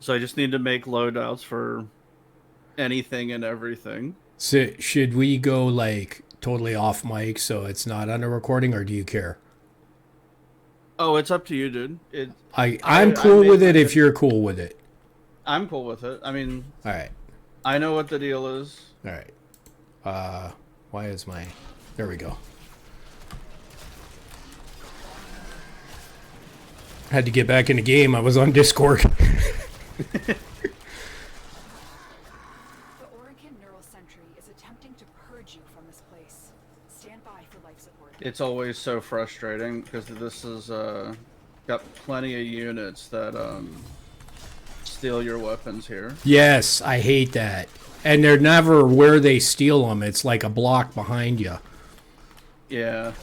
So I just need to make loadouts for anything and everything. So should we go like totally off mic so it's not under recording, or do you care? Oh, it's up to you, dude. I'm I cool made with my it if video. you're cool with it. I'm cool with it. I mean, All right. I know what the deal is. All right. Uh, why is my? There we go. Had to get back in the game. I was on Discord. The Oregon Neural Sentry is attempting to purge you from this place. Stand by for life support. It's always so frustrating because this is got plenty of units that steal your weapons here. Yes, I hate that. And they're never where they steal them. It's like a block behind you. Yeah.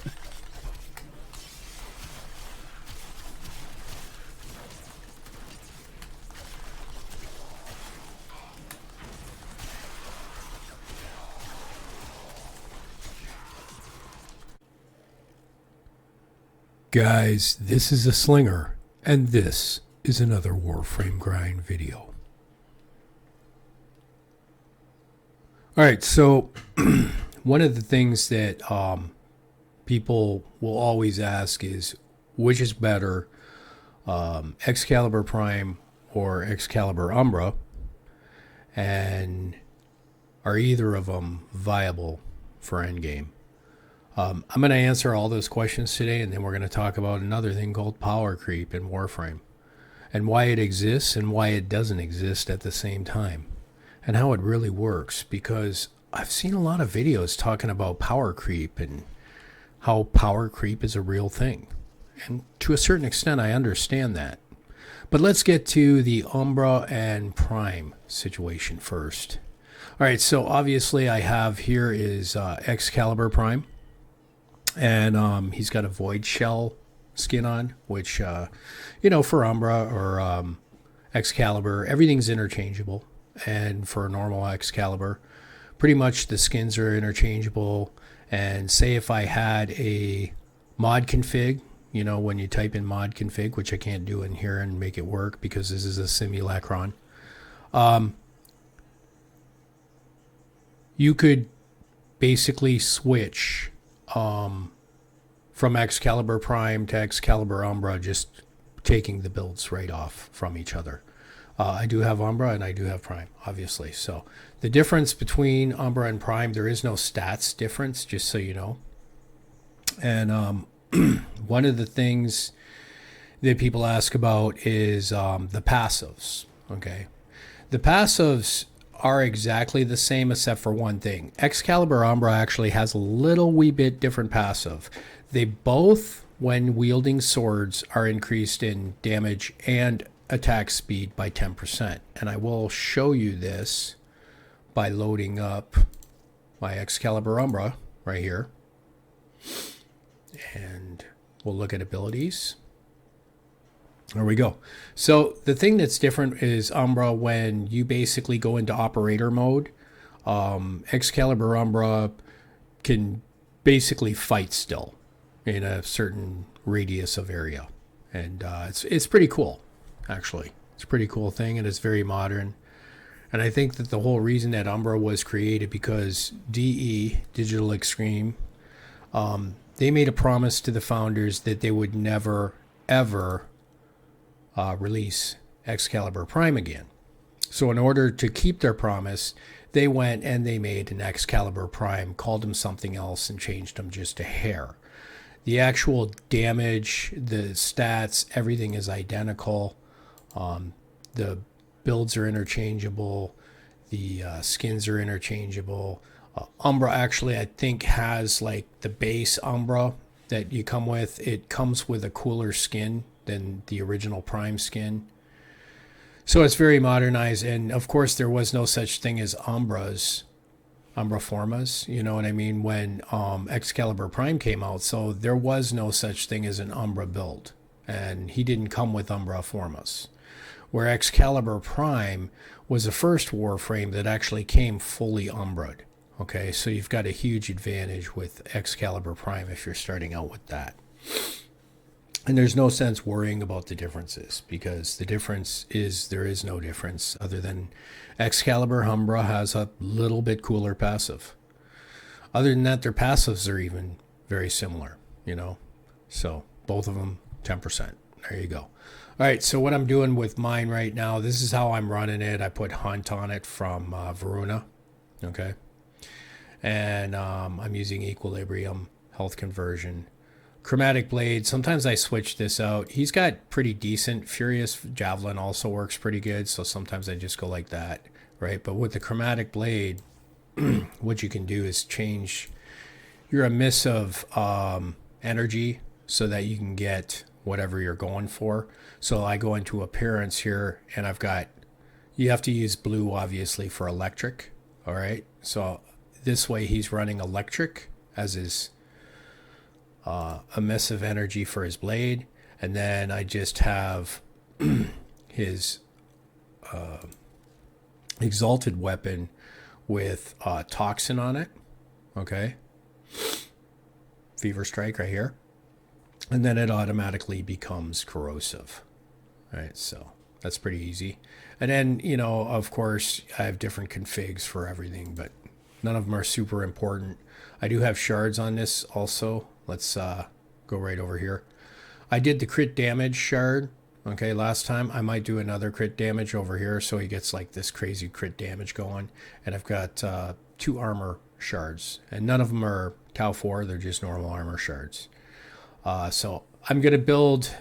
Guys, this is a slinger, and this is another Warframe grind video. Alright, so one of the things that people will always ask is which is better, Excalibur Prime or Excalibur Umbra, and are either of them viable for endgame? I'm going to answer all those questions today, and then we're going to talk about another thing called power creep in Warframe, and why it exists and why it doesn't exist at the same time, and how it really works, because I've seen a lot of videos talking about power creep and how power creep is a real thing. And to a certain extent, I understand that. But let's get to the Umbra and Prime situation first. All right, so obviously I have here is Excalibur Prime. And he's got a void shell skin on, which, for Umbra or Excalibur, everything's interchangeable. And for a normal Excalibur, pretty much the skins are interchangeable. And say if I had a mod config, when you type in mod config, which I can't do in here and make it work because this is a simulacron, you could basically switch from Excalibur Prime to Excalibur Umbra, just taking the builds right off from each other. I do have Umbra and I do have Prime, obviously. So the difference between Umbra and Prime, there is no stats difference, just so you know. And one of the things that people ask about is the passives. Okay, the passives are exactly the same except for one thing. Excalibur Umbra actually has a little wee bit different passive. They both, when wielding swords, are increased in damage and attack speed by 10%. And I will show you this by loading up my Excalibur Umbra right here. And we'll look at abilities. There we go. So the thing that's different is Umbra, when you basically go into operator mode, Excalibur Umbra can basically fight still in a certain radius of area. And it's pretty cool, actually. It's a pretty cool thing, and it's very modern. And I think that the whole reason that Umbra was created because DE, Digital Extreme, they made a promise to the founders that they would never, ever release Excalibur Prime again. So in order to keep their promise, they went and they made an Excalibur Prime, called him something else, and changed him just a hair. The actual damage, the stats, everything is identical. The builds are interchangeable. The skins are interchangeable. Umbra actually, I think, has like the base Umbra that you come with. It comes with a cooler skin than the original Prime skin. So it's very modernized. And of course, there was no such thing as Umbra Formas, you know what I mean, when Excalibur Prime came out. So there was no such thing as an Umbra build. And he didn't come with Umbra Formas. Where Excalibur Prime was the first Warframe that actually came fully Umbra'd. Okay, so you've got a huge advantage with Excalibur Prime if you're starting out with that. And there's no sense worrying about the differences, because the difference is there is no difference other than Excalibur Umbra has a little bit cooler passive. Other than that, their passives are even very similar, you know. So both of them 10%. There you go. All right, so what I'm doing with mine right now, this is how I'm running it. I put Hunt on it from Varuna, okay? And I'm using Equilibrium, Health Conversion, Chromatic Blade. Sometimes I switch this out. He's got pretty decent. Furious Javelin also works pretty good, so sometimes I just go like that, right? But with the Chromatic Blade, what you can do is change your emissive energy so that you can get whatever you're going for. So I go into appearance here, and I've got, you have to use blue obviously for electric, all right? So this way he's running electric as his emissive energy for his blade, and then I just have his exalted weapon with toxin on it, okay? Fever Strike right here. And then it automatically becomes corrosive. All right, so that's pretty easy. And then, you know, of course, I have different configs for everything, but none of them are super important. I do have shards on this also. Let's go right over here. I did the crit damage shard, okay, last time. I might do another crit damage over here so he gets like this crazy crit damage going. And I've got 2 armor shards, and none of them are Tau 4, they're just normal armor shards. So I'm going to build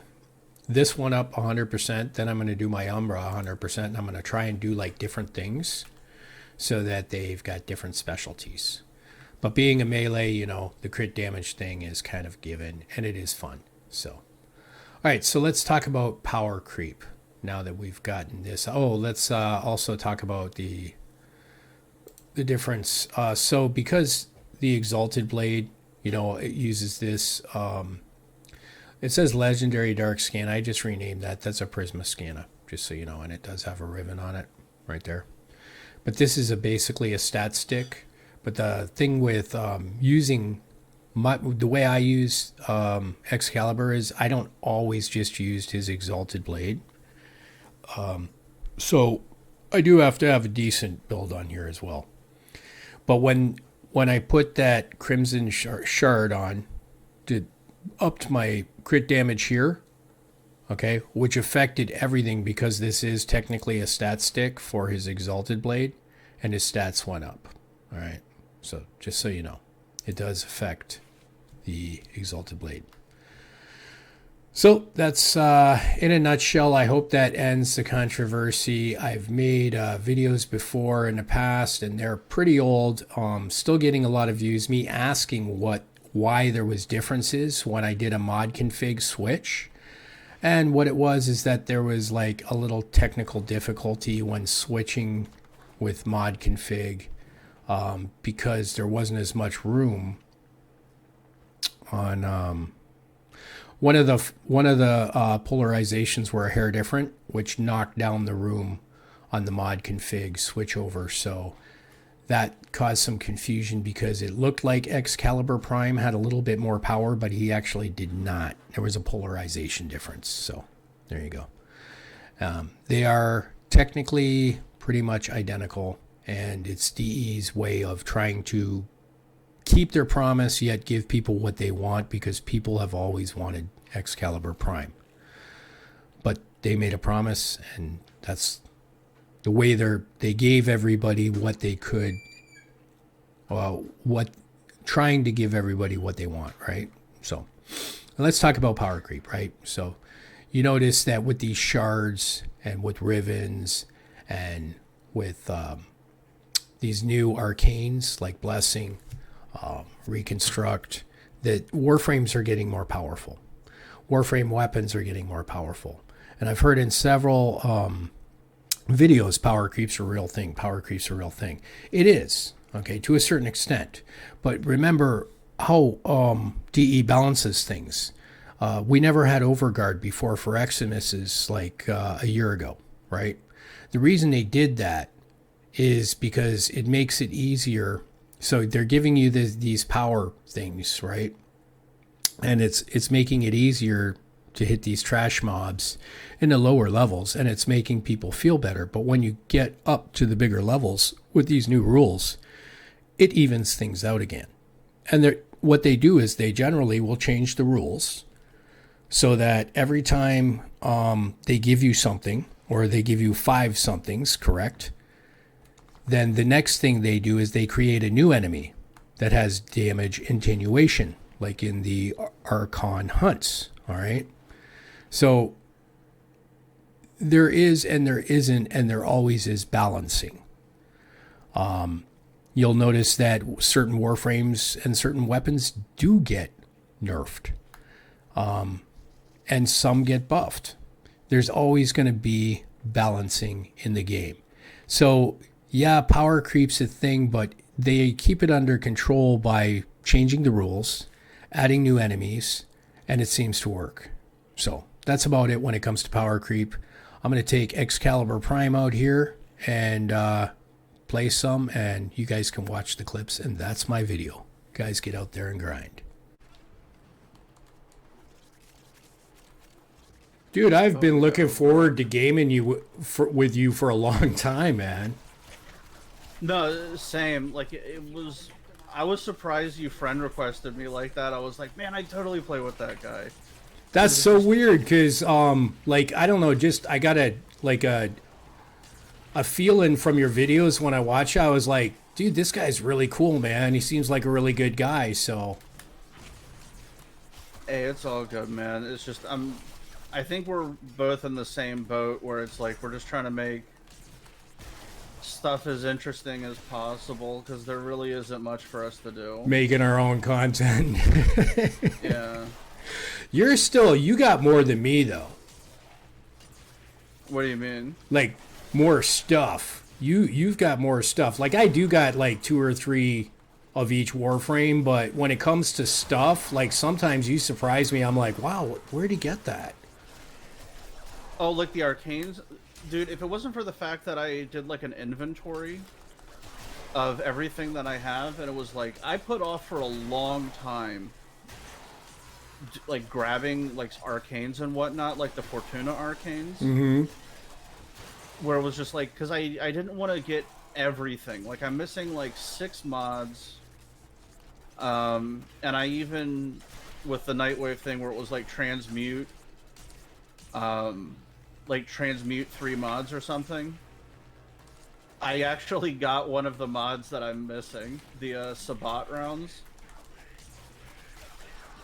this one up 100%, then I'm going to do my Umbra 100%, and I'm going to try and do like different things so that they've got different specialties. But being a melee, you know, the crit damage thing is kind of given, and it is fun. So, all right, so let's talk about power creep now that we've gotten this. Oh, let's also talk about the difference. So because the Exalted Blade, you know, it uses this, it says Legendary Dark Scan. I just renamed that. That's a Prisma Scanna, just so you know, and it does have a ribbon on it right there. But this is basically a stat stick. But the thing with using the way I use Excalibur is I don't always just use his Exalted Blade. So I do have to have a decent build on here as well. But when I put that Crimson Shard on, it upped my crit damage here, okay, which affected everything because this is technically a stat stick for his Exalted Blade, and his stats went up. All right, so just so you know, it does affect the Exalted Blade. So that's in a nutshell. I hope that ends the controversy. I've made videos before in the past, and they're pretty old. Still getting a lot of views. Me asking why there was differences when I did a mod config switch. And what it was is that there was like a little technical difficulty when switching with mod config because there wasn't as much room on one of the polarizations were a hair different, which knocked down the room on the mod config switchover. So that caused some confusion because it looked like Excalibur Prime had a little bit more power, but he actually did not. There was a polarization difference. So there you go. They are technically pretty much identical, and it's DE's way of trying to keep their promise yet give people what they want, because people have always wanted Excalibur Prime. But they made a promise, and that's the way they gave everybody what they could, trying to give everybody what they want, right? So let's talk about power creep, right? So you notice that with these shards and with ribbons and with these new arcanes like Blessing, Reconstruct, that Warframes are getting more powerful. Warframe weapons are getting more powerful. And I've heard in several videos, power creep's a real thing. Power creep's a real thing. It is, okay, to a certain extent. But remember how DE balances things. We never had Overguard before for Eximuses like a year ago, right? The reason they did that is because it makes it easier. So they're giving you these power things, right? And it's making it easier to hit these trash mobs in the lower levels, and it's making people feel better. But when you get up to the bigger levels with these new rules, it evens things out again. And what they do is they generally will change the rules so that every time they give you something, or they give you 5 somethings, correct? Then the next thing they do is they create a new enemy that has damage attenuation, like in the Archon hunts, all right? So there is and there isn't, and there always is balancing. You'll notice that certain Warframes and certain weapons do get nerfed, and some get buffed. There's always going to be balancing in the game. So yeah, power creep's a thing, but they keep it under control by changing the rules, adding new enemies, and it seems to work. So that's about it when it comes to power creep. I'm going to take Excalibur Prime out here and play some, and you guys can watch the clips, and that's my video. Guys, get out there and grind. Dude, I've been looking forward to gaming with you for a long time, man. No, same. Like, I was surprised you friend requested me like that. I was like, man, I totally play with that guy. That's so weird, because, like, I don't know, just, I got a feeling from your videos when I watch it. I was like, dude, this guy's really cool, man. He seems like a really good guy, so. Hey, it's all good, man. It's just, I think we're both in the same boat where it's like, we're just trying to make stuff as interesting as possible, because there really isn't much for us to do. Making our own content. Yeah. You got more than me, though. What do you mean? Like, more stuff. You've got more stuff. Like, I do got like 2 or 3 of each Warframe, but when it comes to stuff, like, sometimes you surprise me. I'm like, wow, where'd he get that? Oh, like the arcanes? Dude, if it wasn't for the fact that I did like an inventory of everything that I have, and it was like, I put off for a long time like grabbing like arcanes and whatnot, like the Fortuna arcanes. Mm-hmm. Where it was just like, because I didn't want to get everything. Like, I'm missing like 6 mods. And I even, with the Nightwave thing where it was like transmute, like transmute 3 mods or something. I actually got one of the mods that I'm missing, the Sabbat rounds.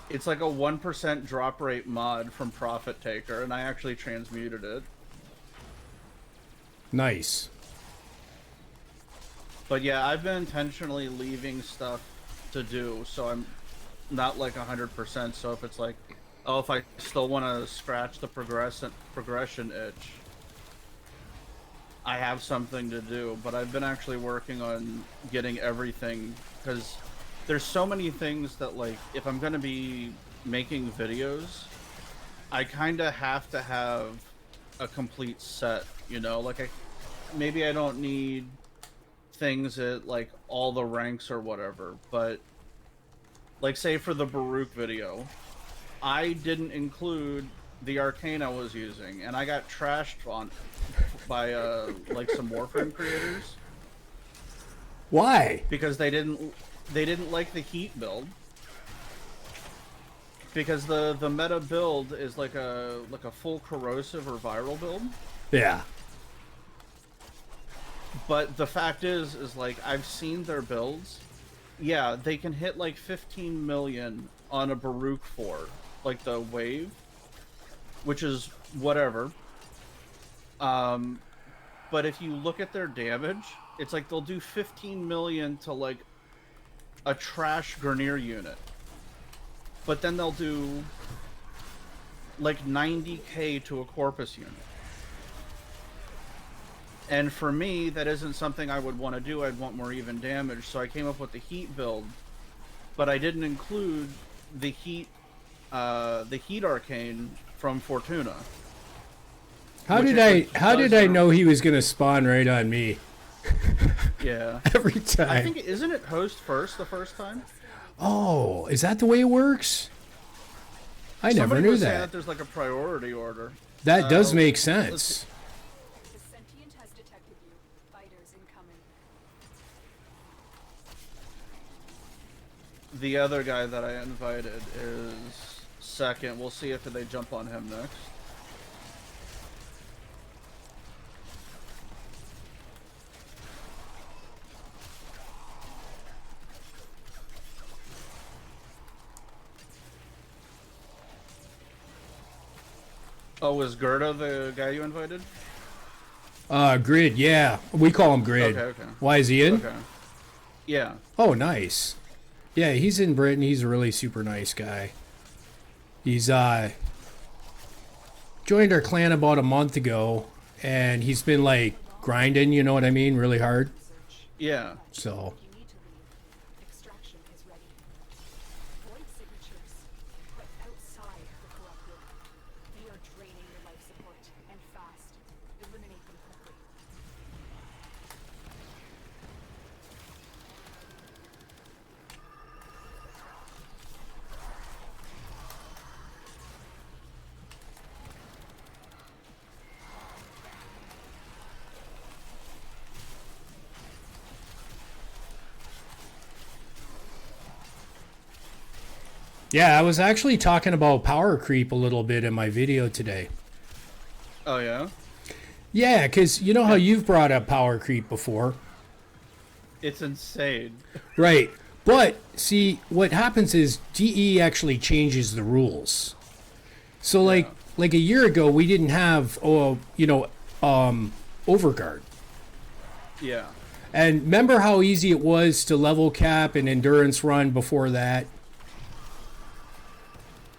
It's like a 1% drop rate mod from Profit Taker, and I actually transmuted it. Nice. But yeah, I've been intentionally leaving stuff to do, so I'm not like 100%. So if it's like, oh, if I still want to scratch the progression itch, I have something to do. But I've been actually working on getting everything, because there's so many things that, like, if I'm going to be making videos, I kind of have to have a complete set, you know? Like, maybe I don't need things at, like, all the ranks or whatever, but, like, say for the Baruch video, I didn't include the arcane I was using, and I got trashed by, like, some Warframe creators. Why? Because they didn't like the heat build. Because the meta build is like a full corrosive or viral build. Yeah. But the fact is like, I've seen their builds. Yeah, they can hit like 15 million on a Baruch 4, like the wave, which is whatever. But if you look at their damage, it's like they'll do 15 million to like a trash Grineer unit. But then they'll do like 90k to a Corpus unit. And for me, that isn't something I would want to do. I'd want more even damage, so I came up with the heat build. But I didn't include the heat arcane from Fortuna. How did I know he was gonna spawn right on me? Yeah. Every time. I think, isn't it host first the first time? Oh, is that the way it works? I never Somebody knew was saying that that. there's like a priority order. That does make Let's sense. see. The sentient has detected you. Fighters incoming. The other guy that I invited is second. We'll see if they jump on him next. Oh, was Gerda the guy you invited? Grid, yeah. We call him Grid. Okay, okay. Why is he in? Okay. Yeah. Oh, nice. Yeah, he's in Britain. He's a really super nice guy. He's joined our clan about a month ago, and he's been like grinding, you know what I mean, really hard. Yeah. So You need to leave. Extraction is ready. Void signatures, but outside the corrupted. They are draining your life support, and fast. Eliminate them quickly. yeah, I was actually talking about power creep a little bit in my video today. Oh, yeah? Yeah, because you know how you've brought up power creep before. It's insane. Right. But see, what happens is DE actually changes the rules. So like a year ago, we didn't have overguard. Yeah. And remember how easy it was to level cap and endurance run before that?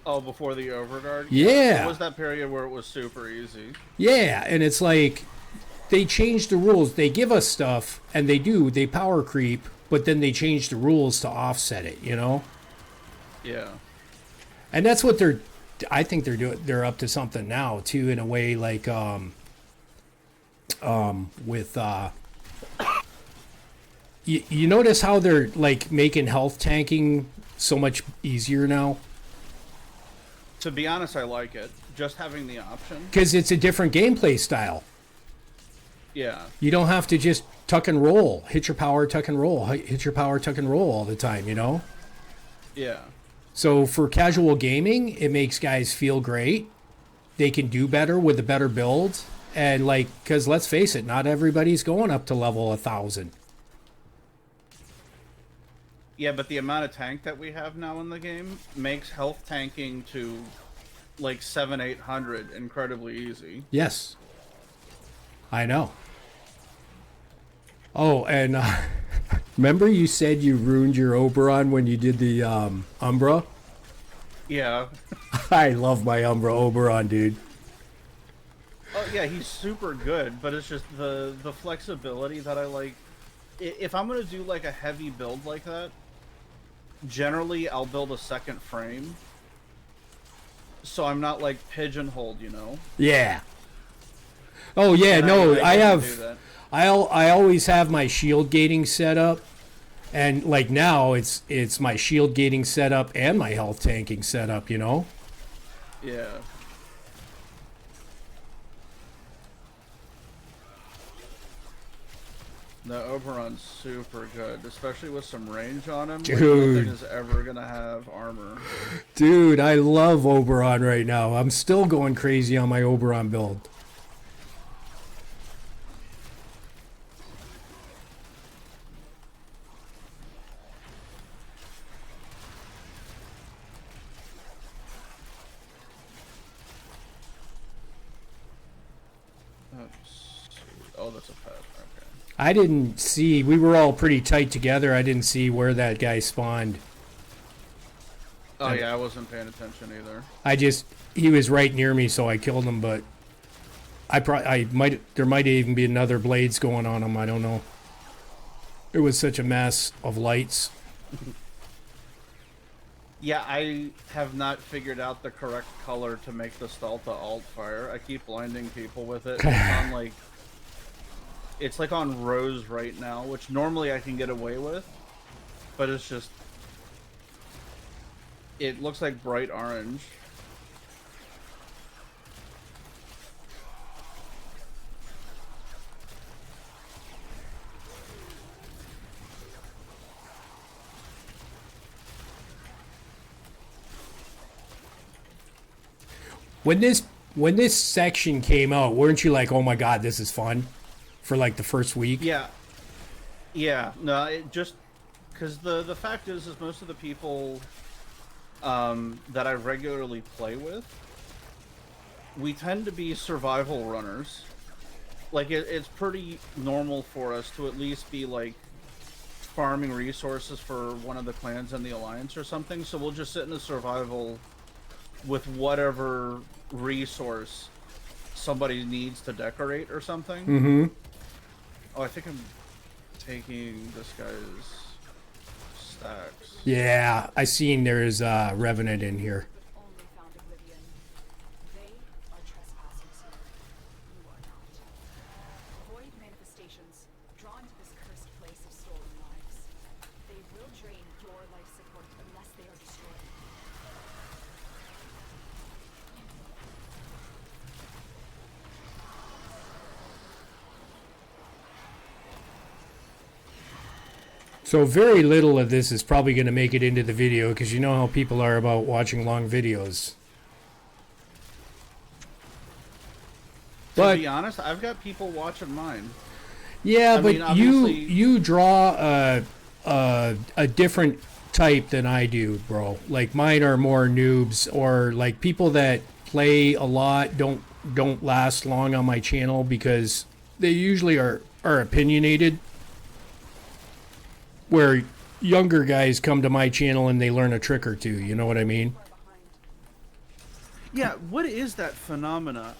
Oh, before the overguard? Yeah. It was that period where it was super easy. Yeah, and it's like they change the rules. They give us stuff, and they power creep, but then they change the rules to offset it, you know? Yeah. And that's what I think they're doing. They're up to something now too, in a way, like with you notice how they're like making health tanking so much easier now? To be honest, I like it. Just having the option. Because it's a different gameplay style. Yeah. You don't have to just tuck and roll, hit your power, tuck and roll, hit your power, tuck and roll all the time, you know? Yeah. So for casual gaming, it makes guys feel great. They can do better with a better build. And like, because let's face it, not everybody's going up to level 1,000. Yeah, but the amount of tank that we have now in the game makes health tanking to like 700-800 incredibly easy. Yes. I know. Oh, and remember you said you ruined your Oberon when you did the Umbra? Yeah. I love my Umbra Oberon, dude. Oh yeah, he's super good, but it's just the flexibility that I like. If I'm gonna do like a heavy build like that, generally I'll build a second frame, so I'm not like pigeonholed, you know. Yeah. Oh yeah, And no, I I get to have. do that. I always have my shield gating set up, and like now it's my shield gating set up and my health tanking set up, you know. Yeah. The Oberon's super good, especially with some range on him. Like, Dude. nothing is ever gonna have armor. Dude, I love Oberon right now. I'm still going crazy on my Oberon build. Oh, that's a pet. Okay. I didn't see. We were all pretty tight together. I didn't see where that guy spawned. Oh yeah, I wasn't paying attention either. He was right near me, so I killed him. But there might even be another blades going on him. I don't know. It was such a mess of lights. Yeah, I have not figured out the correct color to make the Stalta alt fire. I keep blinding people with it. It's on like, it's like on rose right now, which normally I can get away with, but it's just, it looks like bright orange. when this section came out, weren't you like, oh my god, this is fun, for like the first week? Yeah. Yeah. No, it just because the fact is most of the people that I regularly play with, we tend to be survival runners. Like it's pretty normal for us to at least be like farming resources for one of the clans in the alliance or something. So we'll just sit in a survival with whatever resource somebody needs to decorate or something. Mm-hmm. Oh, I think I'm taking this guy's stacks. Yeah, I seen there's Revenant in here. but only found oblivion. They are trespassers here. You are not. Void manifestations, drawn to this cursed place of stolen lives. They will drain your life support unless they are destroyed. So very little of this is probably going to make it into the video because you know how people are about watching long videos. To be honest, I've got people watching mine. Yeah, I but mean, obviously- you draw a different type than I do, bro. Like mine are more noobs or like people that play a lot don't last long on my channel because they usually are opinionated. Where younger guys come to my channel and they learn a trick or two, you know what I mean? Far behind. Yeah, what is that phenomena?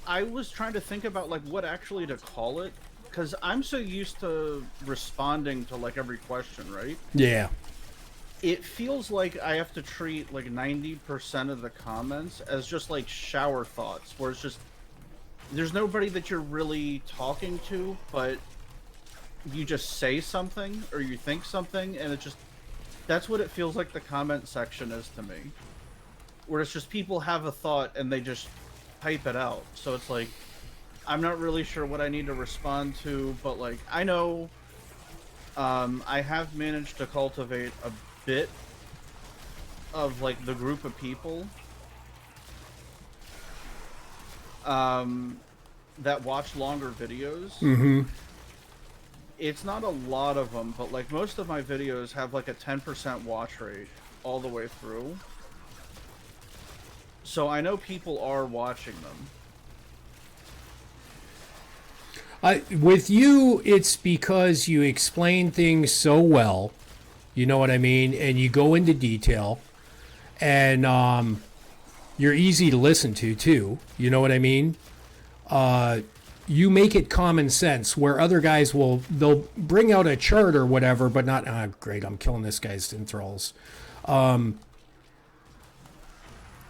I was trying to think about like what actually to call it, because I'm so used to responding to like every question, right? Yeah. It feels like I have to treat like 90% of the comments as just like shower thoughts, where it's just there's nobody that you're really talking to, but you just say something or you think something, and it just that's what it feels like the comment section is to me, where it's just people have a thought and they just type it out. So it's like I'm not really sure what I need to respond to, but like I know I have managed to cultivate a bit of like the group of people that watch longer videos. Mm-hmm. It's not a lot of them, but like most of my videos have like a 10% watch rate all the way through. So I know people are watching them. With you, it's because you explain things so well, you know what I mean, and you go into detail, and you're easy to listen to too, you know what I mean. You make it common sense where other guys they'll bring out a chart or whatever, but not great, I'm killing this guy's enthralls.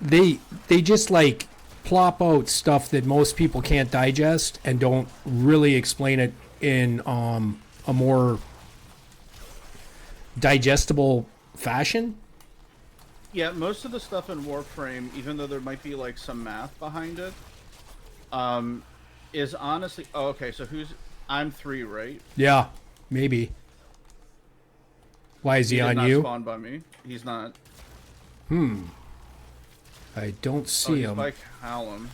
They just like plop out stuff that most people can't digest and don't really explain it in a more digestible fashion. Yeah, most of the stuff in Warframe, even though there might be like some math behind it, is honestly... Oh, okay, so I'm 3, right? Yeah, maybe. Why is he He did on not you? spawn by me. He's not. I don't Oh, see he's him. by Callum.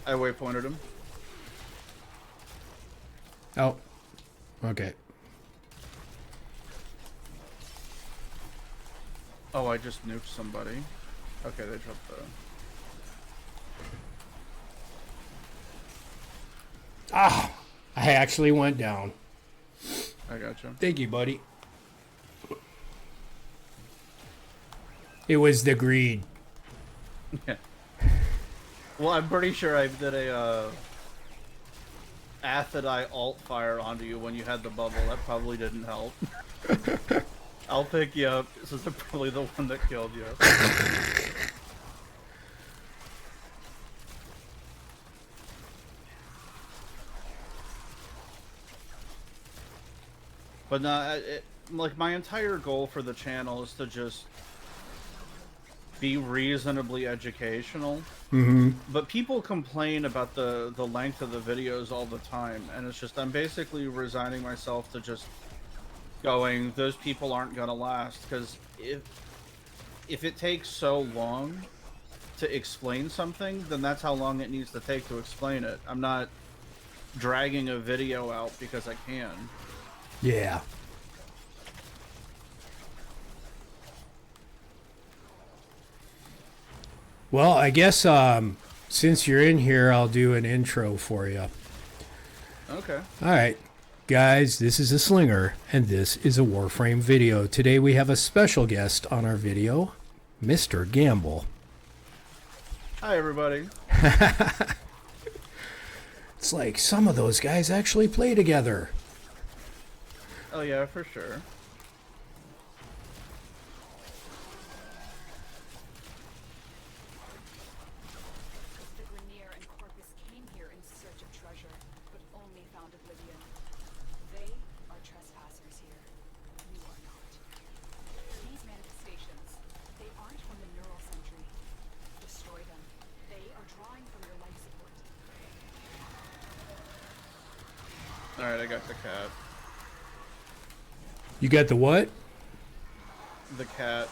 I waypointed him. Oh, okay. Oh, I just nuked somebody. Okay, they dropped the... I actually went down. I gotcha. Thank you, buddy. It was the greed. Yeah. Well, I'm pretty sure I did a Athidai alt fire onto you when you had the bubble. That probably didn't help. I'll pick you up. This is probably the one that killed you. But no, like my entire goal for the channel is to just be reasonably educational. Mm-hmm. But people complain about the length of the videos all the time, and it's just I'm basically resigning myself to just going, those people aren't gonna last, because if it takes so long to explain something, then that's how long it needs to take to explain it. I'm not dragging a video out because I can. Yeah. Well, I guess since you're in here, I'll do an intro for you. Okay. All right. Guys, this is a Slinger, and this is a Warframe video. Today we have a special guest on our video, Mr. Gamble. Hi, everybody. It's like some of those guys actually play together. Oh, yeah, for sure. The Grenier and Corpus came here in search of treasure, but only found oblivion. They are trespassers here. You are not. These manifestations, they aren't from the neural century. Destroy them. They are drawing from your life support. Alright, I got the cat. You got the what? The cat.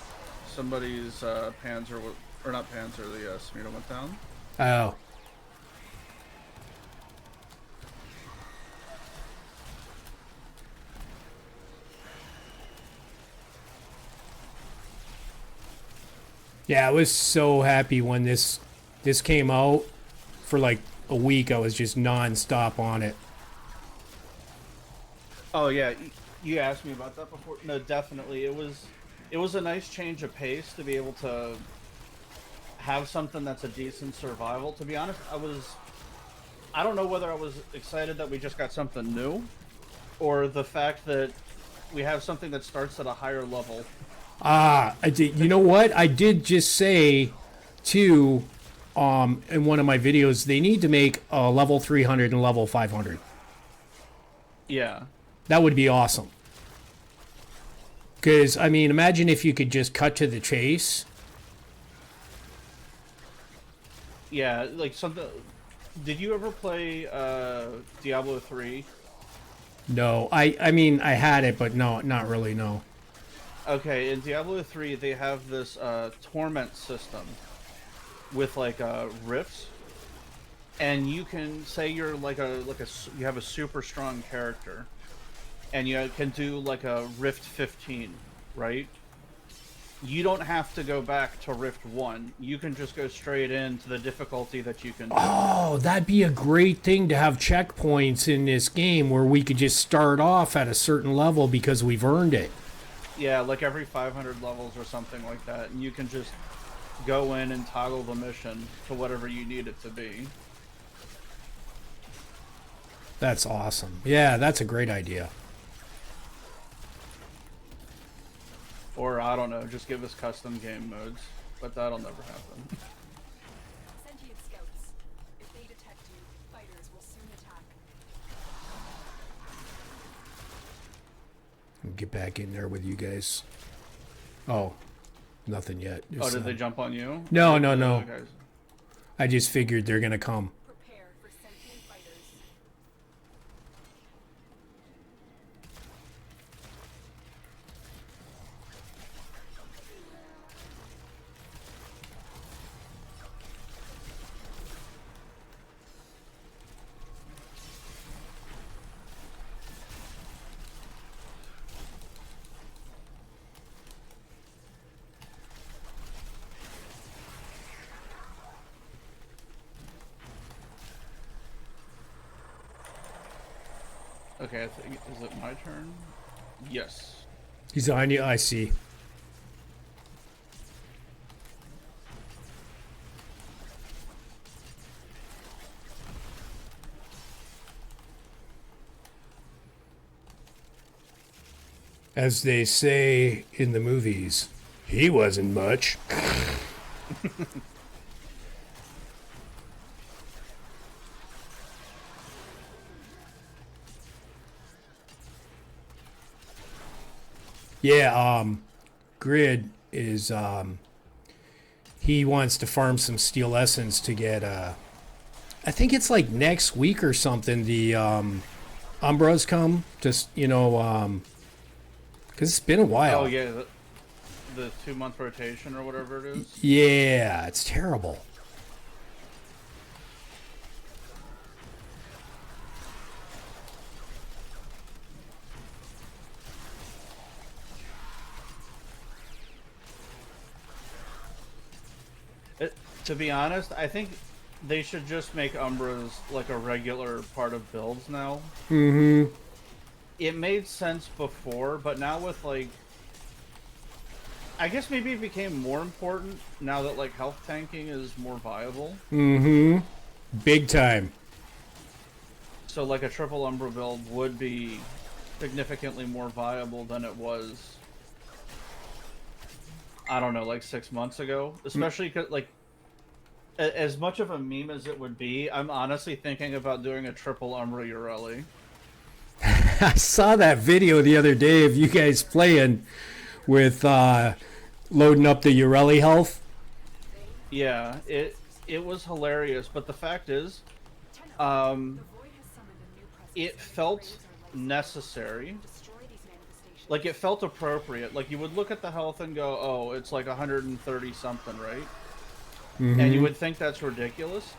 Somebody's Panzer, or not Panzer, the Smino went down. Oh. Yeah, I was so happy when this came out. For like a week, I was just non-stop on it. Oh, yeah, you asked me about that before. No, definitely. It was a nice change of pace to be able to have something that's a decent survival. To be honest, I don't know whether I was excited that we just got something new, or the fact that we have something that starts at a higher level. I did. You know what? I did just say, too, in one of my videos, they need to make a level 300 and level 500. Yeah. That would be awesome. Because, I mean, imagine if you could just cut to the chase. Yeah, like something. Did you ever play Diablo 3? No, I mean, I had it, but no, not really, no. Okay, in Diablo 3, they have this torment system with like rifts, and you can say you're you have a super strong character, and you can do like a Rift 15, right? You don't have to go back to Rift 1. You can just go straight into the difficulty that you can do. Oh, that'd be a great thing to have checkpoints in this game where we could just start off at a certain level because we've earned it. Yeah, like every 500 levels or something like that, and you can just go in and toggle the mission to whatever you need it to be. That's awesome. Yeah, that's a great idea. Or, I don't know, just give us custom game modes. But that'll never happen. Sentient scouts. If they detect you, fighters will soon attack. Get back in there with you guys. Oh, nothing yet. Oh, did they jump on you? No, Like, no, no. guys? I just figured they're going to come. Prepare for sentient fighters. Okay, I think, is it my turn? Yes. He's on you. I see. As they say in the movies, he wasn't much. Yeah, Grid is, he wants to farm some steel essence to get, I think it's like next week or something, the, Umbras come, just, you know, because it's been a while. Oh, yeah. the 2-month rotation or whatever it is. Yeah, it's terrible. To be honest, I think they should just make Umbras like a regular part of builds now. Mm-hmm. It made sense before, but now with like, I guess maybe it became more important now that like health tanking is more viable. Mm-hmm. Big time. So like a triple Umbra build would be significantly more viable than it was, I don't know, like 6 months ago. Especially because like, as much of a meme as it would be, I'm honestly thinking about doing a triple Umbra Ureli. I saw that video the other day of you guys playing with loading up the Ureli health. Yeah, it was hilarious, but the fact is, it felt necessary. Like, it felt appropriate. Like, you would look at the health and go, oh, it's like 130 something, right? Mm-hmm. And you would think that's ridiculous.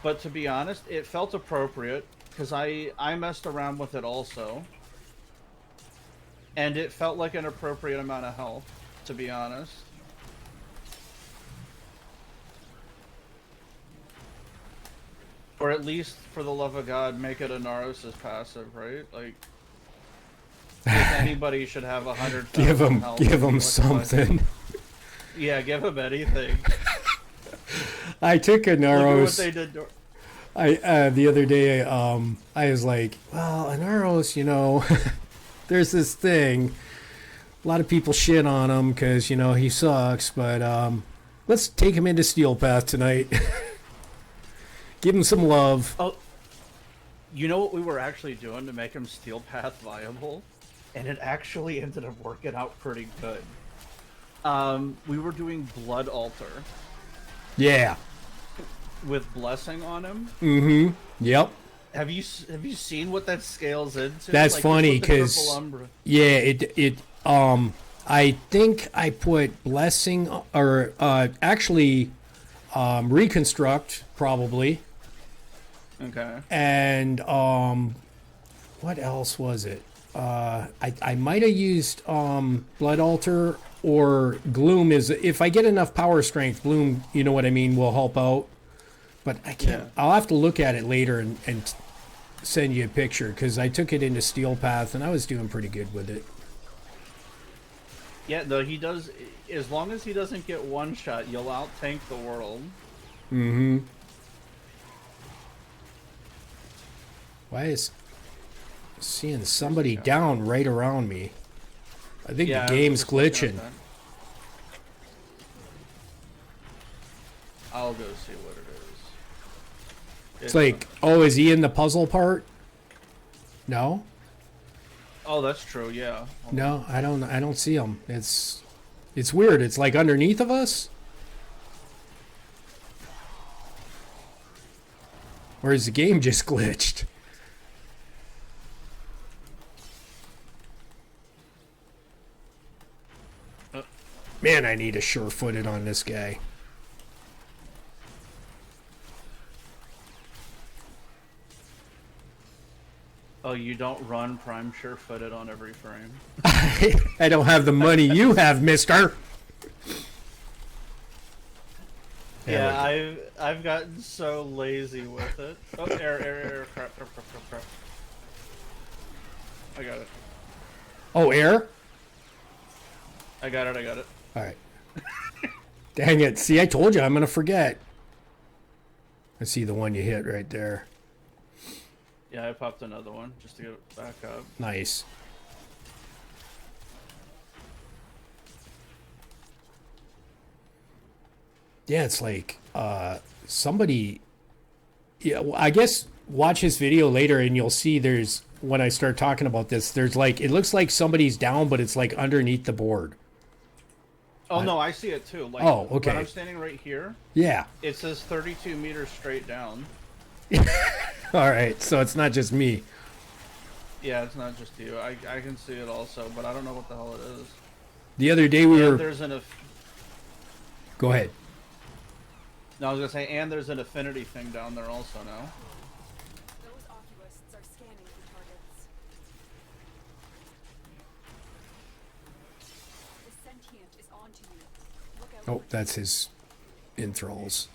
But to be honest, it felt appropriate, because I messed around with it also. And it felt like an appropriate amount of health, to be honest. Or at least, for the love of God, make it a Naros' passive, right? Like, if anybody should have 100,000 health. Give him something. Yeah, give him anything. I took a Look at Naros. what they did. The other day, I was like, well, a Naros, you know, there's this thing. A lot of people shit on him because, you know, he sucks, but let's take him into Steel Path tonight. Give him some love. Oh, you know what we were actually doing to make him Steel Path viable? And it actually ended up working out pretty good. We were doing Blood Altar Yeah. with Blessing on him. Mm-hmm. Yep. Have you seen what that scales into? That's like, funny just with the because triple Umbra. yeah, I think I put Blessing or actually Reconstruct probably. Okay. And what else was it? I might have used Blood Altar or Gloom. Is if I get enough power strength, Gloom, you know what I mean, will help out. But I can't. Yeah. I'll have to look at it later and send you a picture because I took it into Steel Path and I was doing pretty good with it. Yeah, though he does. As long as he doesn't get one shot, you'll out tank the world. Mm-hmm. Why is seeing somebody down right around me? I think Yeah, the I was game's just looking at glitching. that. I'll go see what it is. It's like, oh, is he in the puzzle part? No, Oh, that's true. Yeah. no, I don't see him. It's weird. It's like underneath of us, or is the game just glitched? Man, I need a sure-footed on this guy. Oh, you don't run Prime sure-footed on every frame. I don't have the money you have, mister. Yeah, I've gotten so lazy with it. Oh, air, crap. I got it. Oh, air? I got it. All right. Dang it. See, I told you I'm going to forget. I see the one you hit right there. Yeah, I popped another one just to get it back up. Nice. Yeah, it's like somebody. Yeah, well, I guess watch his video later and you'll see there's when I start talking about this. There's like it looks like somebody's down, but it's like underneath the board. Oh no, I see it too. Like, Oh, okay. when I'm standing right here, Yeah. it says 32 meters straight down. All right. So it's not just me. Yeah, it's not just you. I can see it also, but I don't know what the hell it is. The other day we And were. there's Go ahead. no, I was gonna say, and there's an affinity thing down there also now. Those oculists are scanning for targets. The sentient is onto you. Look out. Oh, that's his enthralls.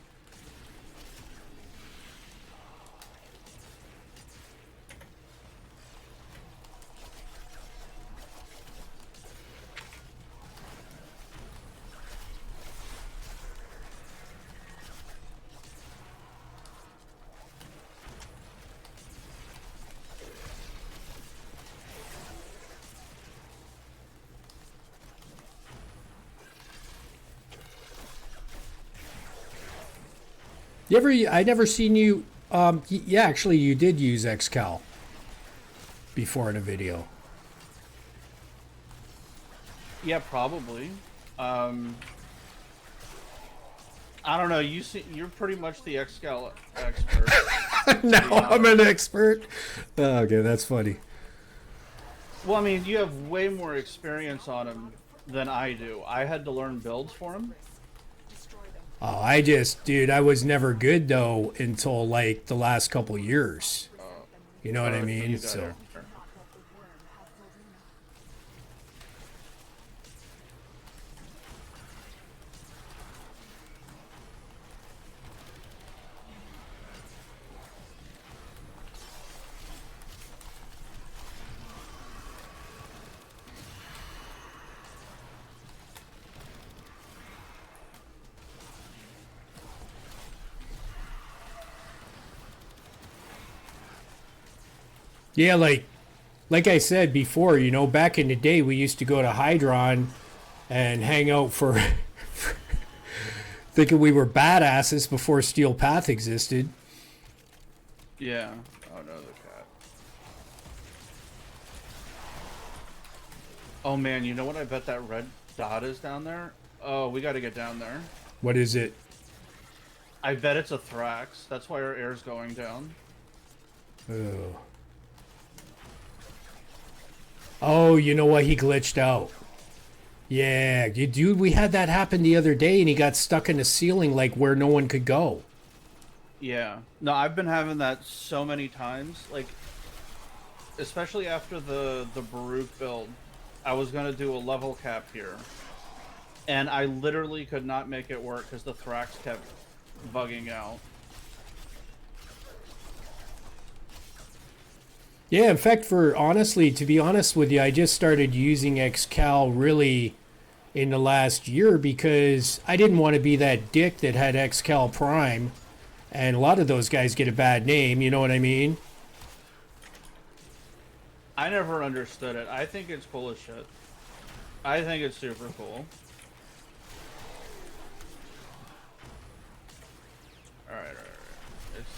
You ever? I never seen you. Yeah, actually, you did use Excal before in a video. Yeah, probably. I don't know. You're pretty much the Excal expert. Now I'm an expert. Okay, that's funny. Well, I mean, you have way more experience on him than I do. I had to learn builds for him. Destroy them. Oh, dude, I was never good though until like the last couple years. You know what I mean? You got So. it. Not let the worm have Varuna. Yeah, like I said before, you know, back in the day we used to go to Hydron and hang out for thinking we were badasses before Steel Path existed. Yeah. Oh no, the cat. Oh man, you know what? I bet that red dot is down there. Oh, we got to get down there. What is it? I bet it's a Thrax. That's why our air's going down. Oh. Oh, you know what? He glitched out. Yeah, dude, we had that happen the other day and he got stuck in the ceiling like where no one could go. Yeah. No, I've been having that so many times. Like, especially after the Baruch build, I was gonna do a level cap here, and I literally could not make it work because the Thrax kept bugging out. Yeah, in fact, to be honest with you, I just started using Excal really in the last year because I didn't want to be that dick that had Excalibur Prime, and a lot of those guys get a bad name, you know what I mean? I never understood it. I think it's cool as shit. I think it's super cool. Alright. It's...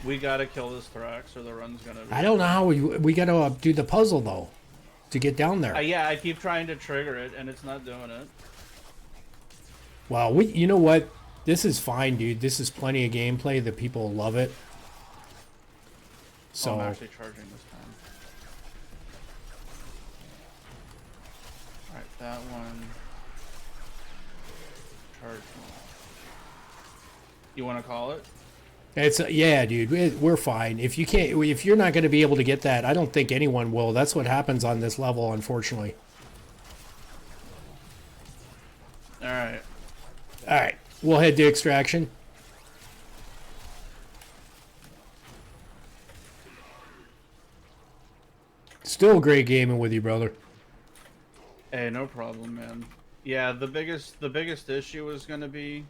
We gotta kill this Thrax or the run's gonna be... I don't know how we got to do the puzzle, though, to get down there. Yeah, I keep trying to trigger it, and it's not doing it. Well, you know what? This is fine, dude. This is plenty of gameplay. The people love it. So, I'm actually charging this time. Alright, that one. Charge one. You want to call it? yeah, dude. We're fine. If you're not going to be able to get that, I don't think anyone will. That's what happens on this level, unfortunately. Alright. All right, we'll head to extraction. Still great gaming with you, brother. Hey, no problem, man. Yeah, the biggest issue is gonna be,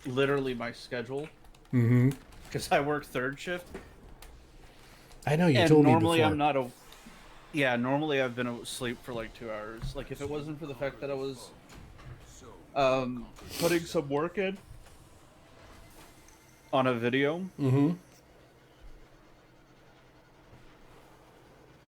literally my schedule. Mm-hmm. Because I work third shift. I know you And told me normally before. I'm not a. Yeah, normally I've been asleep for like 2 hours. Like if it wasn't for the fact that I was, putting some work in on a video, Mm-hmm.